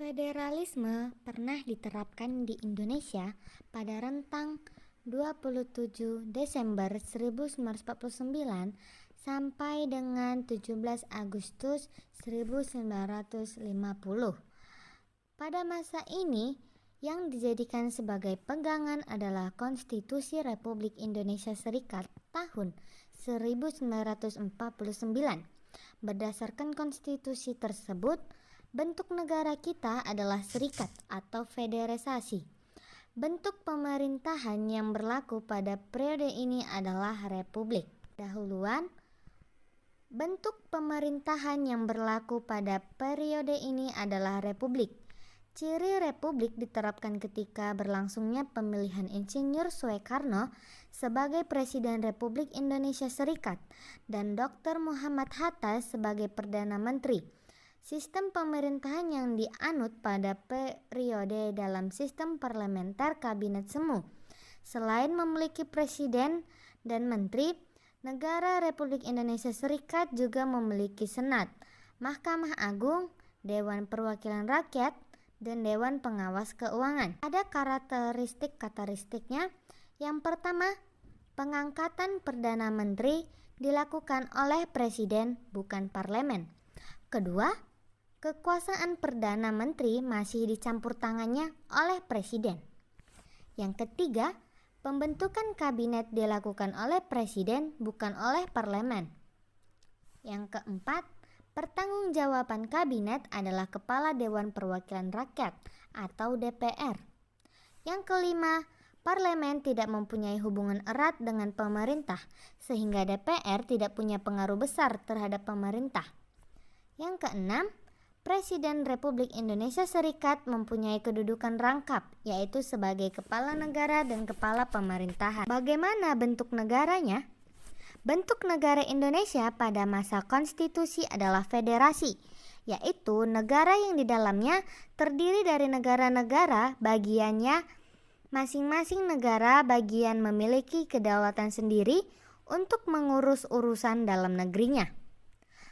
Federalisme pernah diterapkan di Indonesia pada rentang 27 Desember 1949 sampai dengan 17 Agustus 1950. Pada masa ini, yang dijadikan sebagai pegangan adalah Konstitusi Republik Indonesia Serikat tahun 1949. Berdasarkan konstitusi tersebut, bentuk negara kita adalah serikat atau federasi. Bentuk pemerintahan yang berlaku pada periode ini adalah republik. Dahuluan, bentuk pemerintahan yang berlaku pada periode ini adalah republik. Ciri republik diterapkan ketika berlangsungnya pemilihan Insinyur Soekarno sebagai Presiden Republik Indonesia Serikat dan Dr. Muhammad Hatta sebagai Perdana Menteri. Sistem pemerintahan yang dianut pada periode dalam sistem parlementer kabinet semu. Selain memiliki presiden dan menteri, negara Republik Indonesia Serikat juga memiliki Senat, Mahkamah Agung, Dewan Perwakilan Rakyat, dan Dewan Pengawas Keuangan. Ada karakteristiknya. Yang pertama, pengangkatan Perdana Menteri dilakukan oleh Presiden, bukan parlemen. Kedua, kekuasaan Perdana Menteri masih dicampur tangannya oleh Presiden. Yang ketiga, pembentukan kabinet dilakukan oleh Presiden, bukan oleh parlemen. Yang keempat, pertanggungjawaban kabinet adalah Kepala Dewan Perwakilan Rakyat atau DPR. Yang kelima, parlemen tidak mempunyai hubungan erat dengan pemerintah, sehingga DPR tidak punya pengaruh besar terhadap pemerintah. Yang keenam, Presiden Republik Indonesia Serikat mempunyai kedudukan rangkap, yaitu sebagai kepala negara dan kepala pemerintahan. Bagaimana bentuk negaranya? Bentuk negara Indonesia pada masa konstitusi adalah federasi, yaitu negara yang di dalamnya terdiri dari negara-negara bagiannya. Masing-masing negara bagian memiliki kedaulatan sendiri untuk mengurus urusan dalam negerinya.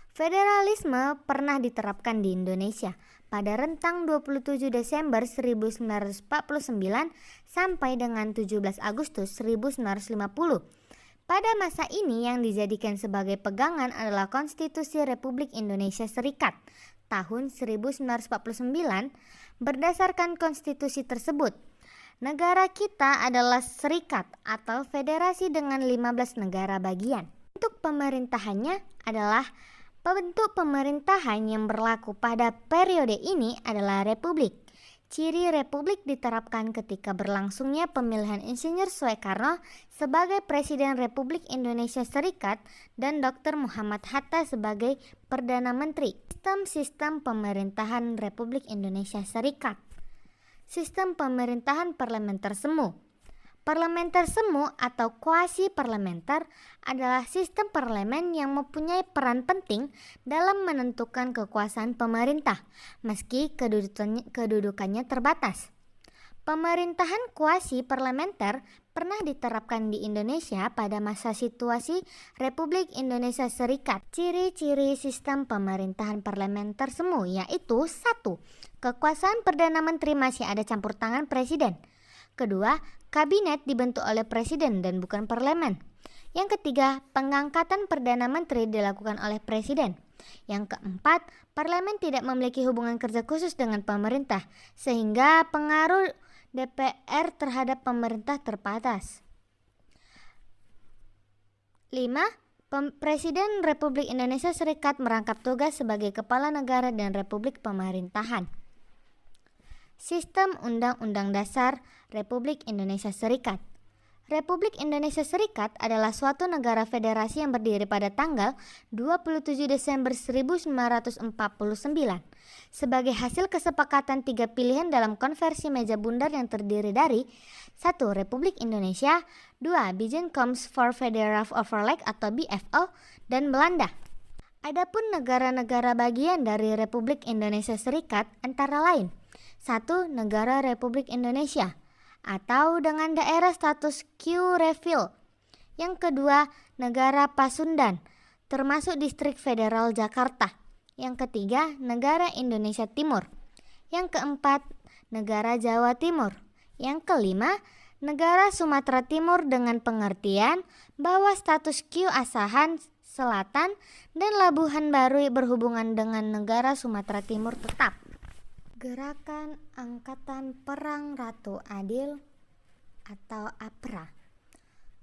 Federalisme pernah diterapkan di Indonesia pada rentang 27 Desember 1949 sampai dengan 17 Agustus 1950. Pada masa ini yang dijadikan sebagai pegangan adalah Konstitusi Republik Indonesia Serikat tahun 1949. Berdasarkan konstitusi tersebut, negara kita adalah serikat atau federasi dengan 15 negara bagian. Bentuk pemerintahannya adalah bentuk pemerintahan yang berlaku pada periode ini adalah republik. Ciri republik diterapkan ketika berlangsungnya pemilihan Insinyur Soekarno sebagai Presiden Republik Indonesia Serikat dan Dr. Muhammad Hatta sebagai Perdana Menteri. Sistem pemerintahan Republik Indonesia Serikat. Sistem pemerintahan parlementer semu. Parlementer semu atau kuasi parlementer adalah sistem parlemen yang mempunyai peran penting dalam menentukan kekuasaan pemerintah, meski kedudukannya terbatas. Pemerintahan kuasi parlementer pernah diterapkan di Indonesia pada masa situasi Republik Indonesia Serikat. Ciri-ciri sistem pemerintahan parlementer semu yaitu 1. Kekuasaan Perdana Menteri masih ada campur tangan Presiden. Kedua, kabinet dibentuk oleh Presiden dan bukan parlemen. Yang ketiga, pengangkatan Perdana Menteri dilakukan oleh Presiden. Yang keempat, parlemen tidak memiliki hubungan kerja khusus dengan pemerintah, sehingga pengaruh DPR terhadap pemerintah terbatas. 5. Presiden Republik Indonesia Serikat merangkap tugas sebagai kepala negara dan republik pemerintahan. Sistem Undang-Undang Dasar Republik Indonesia Serikat. Republik Indonesia Serikat adalah suatu negara federasi yang berdiri pada tanggal 27 Desember 1949 sebagai hasil kesepakatan 3 pilihan dalam konversi meja bundar yang terdiri dari 1. Republik Indonesia, 2. Bijenkomst for Federal Overleg atau BFO, dan Belanda. Adapun negara-negara bagian dari Republik Indonesia Serikat antara lain 1. Negara Republik Indonesia atau dengan daerah status Q-Refill. Yang kedua, negara Pasundan termasuk Distrik Federal Jakarta. Yang ketiga, negara Indonesia Timur. Yang keempat, negara Jawa Timur. Yang kelima, negara Sumatera Timur dengan pengertian bahwa status Q Asahan Selatan dan Labuhan Baru berhubungan dengan negara Sumatera Timur tetap. Gerakan Angkatan Perang Ratu Adil atau APRA.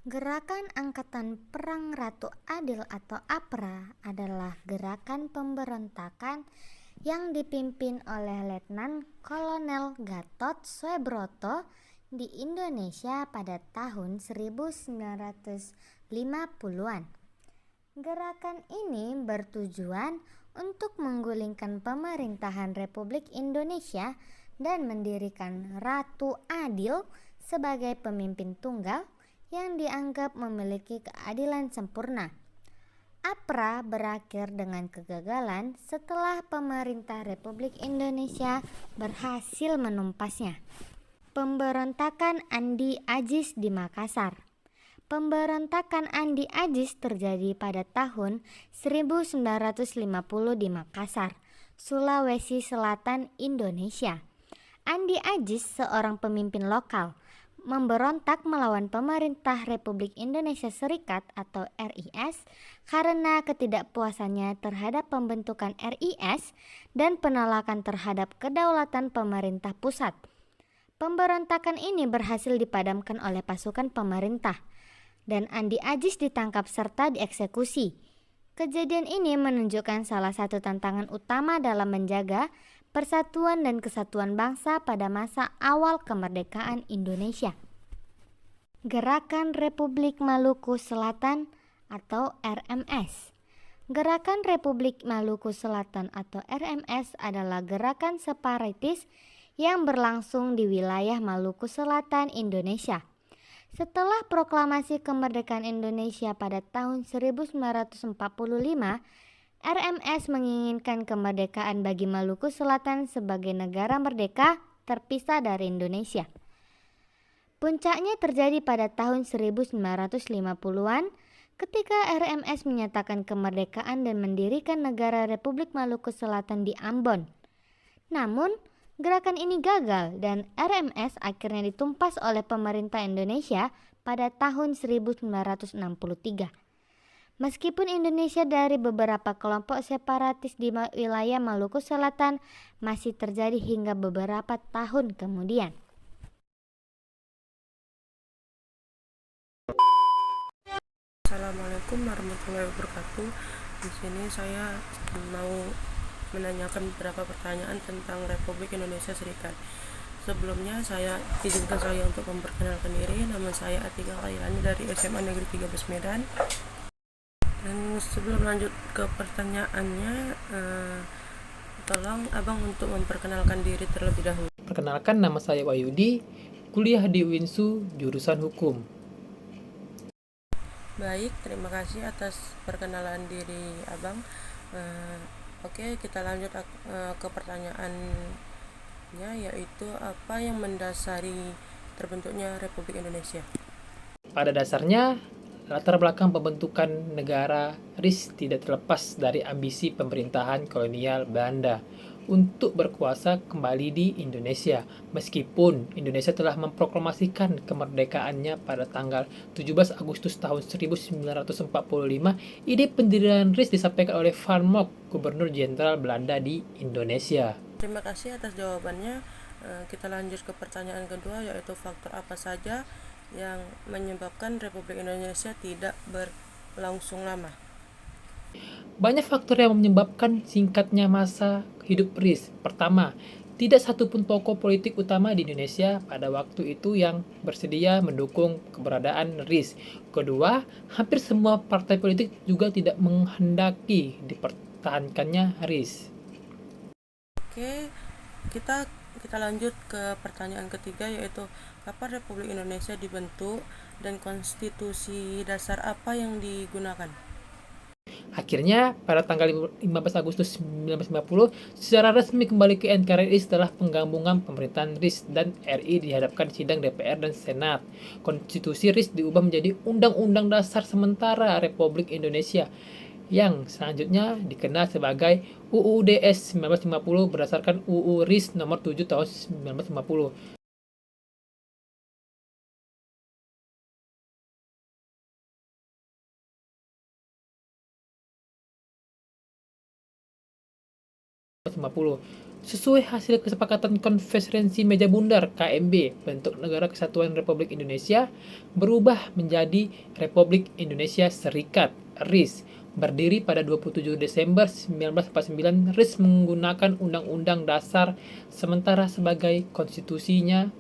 Gerakan Angkatan Perang Ratu Adil atau APRA adalah gerakan pemberontakan yang dipimpin oleh Letnan Kolonel Gatot Subroto di Indonesia pada tahun 1950-an. Gerakan ini bertujuan untuk menggulingkan pemerintahan Republik Indonesia dan mendirikan Ratu Adil sebagai pemimpin tunggal yang dianggap memiliki keadilan sempurna. APRA berakhir dengan kegagalan setelah pemerintah Republik Indonesia berhasil menumpasnya. Pemberontakan Andi Ajis di Makassar. Pemberontakan Andi Ajis terjadi pada tahun 1950 di Makassar, Sulawesi Selatan, Indonesia. Andi Ajis, seorang pemimpin lokal, memberontak melawan pemerintah Republik Indonesia Serikat atau RIS karena ketidakpuasannya terhadap pembentukan RIS dan penolakan terhadap kedaulatan pemerintah pusat. Pemberontakan ini berhasil dipadamkan oleh pasukan pemerintah dan Andi Ajis ditangkap serta dieksekusi. Kejadian ini menunjukkan salah satu tantangan utama dalam menjaga persatuan dan kesatuan bangsa pada masa awal kemerdekaan Indonesia. Gerakan Republik Maluku Selatan atau RMS. Gerakan Republik Maluku Selatan atau RMS adalah gerakan separatis yang berlangsung di wilayah Maluku Selatan, Indonesia. Setelah proklamasi kemerdekaan Indonesia pada tahun 1945, RMS menginginkan kemerdekaan bagi Maluku Selatan sebagai negara merdeka terpisah dari Indonesia. Puncaknya terjadi pada tahun 1950-an ketika RMS menyatakan kemerdekaan dan mendirikan negara Republik Maluku Selatan di Ambon. Namun, gerakan ini gagal dan RMS akhirnya ditumpas oleh pemerintah Indonesia pada tahun 1963. Meskipun Indonesia dari beberapa kelompok separatis di wilayah Maluku Selatan masih terjadi hingga beberapa tahun kemudian. Assalamualaikum warahmatullahi wabarakatuh. Di sini saya mau menanyakan beberapa pertanyaan tentang Republik Indonesia Serikat. Sebelumnya izinkan saya untuk memperkenalkan diri. Nama saya Atika Khairani dari SMA Negeri 13 Medan. Dan sebelum lanjut ke pertanyaannya, tolong abang untuk memperkenalkan diri terlebih dahulu. Perkenalkan, nama saya Wahyudi, kuliah di UINSU, jurusan Hukum. Baik, terima kasih atas perkenalan diri abang. Oke, kita lanjut ke pertanyaannya, yaitu apa yang mendasari terbentuknya Republik Indonesia? Pada dasarnya, latar belakang pembentukan negara RIS tidak terlepas dari ambisi pemerintahan kolonial Belanda untuk berkuasa kembali di Indonesia. Meskipun Indonesia telah memproklamasikan kemerdekaannya pada tanggal 17 Agustus tahun 1945, ide pendirian RIS disampaikan oleh Van Mock, Gubernur Jenderal Belanda di Indonesia. Terima kasih atas jawabannya. Kita lanjut ke pertanyaan kedua, yaitu faktor apa saja yang menyebabkan Republik Indonesia tidak berlangsung lama? Banyak faktor yang menyebabkan singkatnya masa hidup RIS. Pertama, tidak satupun tokoh politik utama di Indonesia pada waktu itu yang bersedia mendukung keberadaan RIS. Kedua, hampir semua partai politik juga tidak menghendaki dipertahankannya RIS. Oke, kita lanjut ke pertanyaan ketiga, yaitu kapan Republik Indonesia dibentuk dan konstitusi dasar apa yang digunakan? Akhirnya, pada tanggal 15 Agustus 1950, secara resmi kembali ke NKRI setelah penggabungan pemerintahan RIS dan RI dihadapkan sidang DPR dan Senat. Konstitusi RIS diubah menjadi Undang-Undang Dasar Sementara Republik Indonesia yang selanjutnya dikenal sebagai UUDS 1950 berdasarkan UU RIS nomor 7 tahun 1950. Sesuai hasil kesepakatan Konferensi Meja Bundar (KMB), bentuk Negara Kesatuan Republik Indonesia berubah menjadi Republik Indonesia Serikat (RIS). Berdiri pada 27 Desember 1949, RIS menggunakan Undang-Undang Dasar sementara sebagai konstitusinya